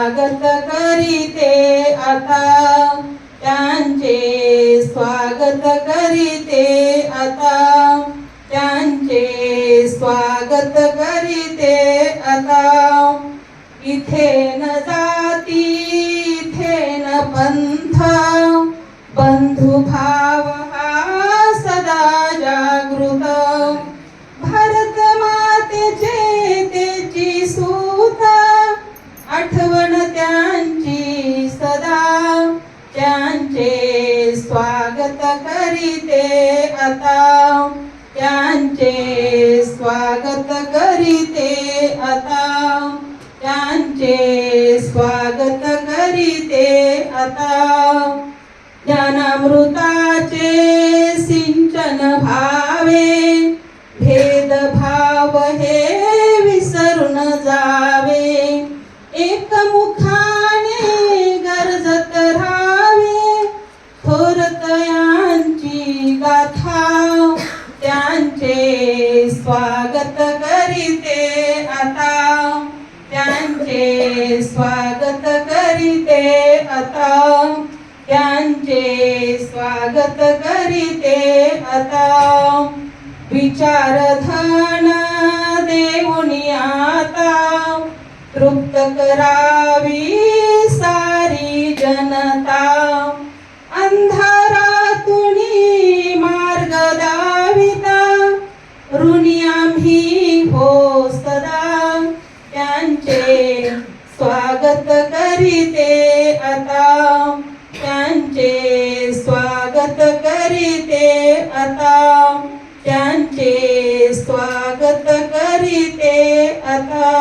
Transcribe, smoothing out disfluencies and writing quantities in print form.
स्वागत करीते आता, त्यांचे स्वागत करीते आता, त्यांचे स्वागत करीते आता। इथे न जाती इथे न पंथ, बंधुभाव हा सदा जागृत। भारत मातेचे तेची सूत, आठवण त्यांची सदा, त्यांचे स्वागत करीते आता, त्यांचे स्वागत करीते आता, त्यांचे स्वागत करीते आता। ज्ञानामृताचे सिंचन भावे, भेदभाव हे विसरून जावे, एकमुखाने गरजत राहावे, थोरतयांची गाथा, त्यांचे स्वागत करीते आता, त्यांचे स्वागत करीते आता, त्यांचे स्वागत करीते आता। विचारधन देऊनी आता, तृप्त करावी सारी जनता, अंधारातुनी मार्ग दाविता, ऋणी आम्ही हो सदा, त्यांचे स्वागत करीते आता, त्यांचे स्वागत करीते आता, त्यांचे स्वागत करीते आता।